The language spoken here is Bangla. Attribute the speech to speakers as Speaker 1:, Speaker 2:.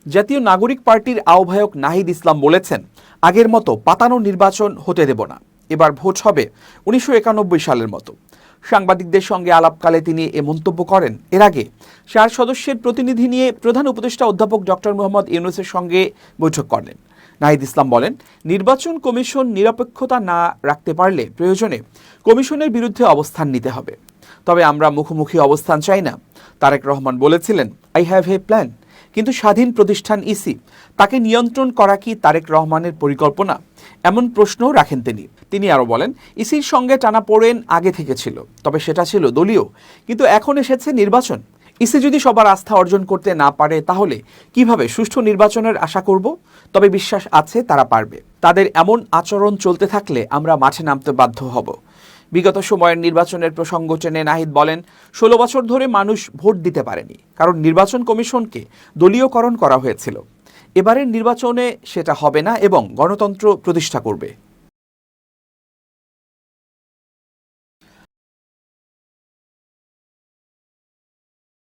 Speaker 1: জাতীয় নাগরিক পার্টির আহ্বায়ক নাহিদ ইসলাম বলেছেন, আগের মতো পাতানো নির্বাচন হতে দেব না, এবার ভোট হবে ১৯৯১ সালের মতো। সাংবাদিকদের সঙ্গে আলাপকালে তিনি এ মন্তব্য করেন। এর আগে ৪ সদস্যের প্রতিনিধি নিয়ে প্রধান উপদেষ্টা অধ্যাপক ডক্টর মোহাম্মদ ইউনূসের সঙ্গে বৈঠক করেন। নাহিদ ইসলাম বলেন, নির্বাচন কমিশন নিরপেক্ষতা না রাখতে পারলে প্রয়োজনে কমিশনের বিরুদ্ধে অবস্থান নিতে হবে, তবে আমরা মুখোমুখি অবস্থান চাই না। তারেক রহমান বলেছিলেন, আই হ্যাভ এ প্ল্যান, কিন্তু স্বাধীন প্রতিষ্ঠান ইসি, তাকে নিয়ন্ত্রণ করা কি তারেক রহমানের পরিকল্পনা? এমন প্রশ্নও রাখেন তিনি আরও বলেন, ইসির সঙ্গে টানাপোড়েন আগে থেকে ছিল, তবে সেটা ছিল দলীয়, কিন্তু এখন এসেছে নির্বাচন। ইসি যদি সবার আস্থা অর্জন করতে না পারে, তাহলে কিভাবে সুষ্ঠু নির্বাচনের আশা করব? তবে বিশ্বাস আছে তারা পারবে। তাদের এমন আচরণ চলতে থাকলে আমরা মাঠে নামতে বাধ্য হব। বিগত সময়ের নির্বাচনের প্রসঙ্গ টেনে নাহিদ বলেন, ১৬ বছর ধরে মানুষ ভোট দিতে পারেনি, কারণ নির্বাচন কমিশনকে দলীয়করণ করা হয়েছিল। এবারের নির্বাচনে সেটা হবে না এবং গণতন্ত্র প্রতিষ্ঠা করবে।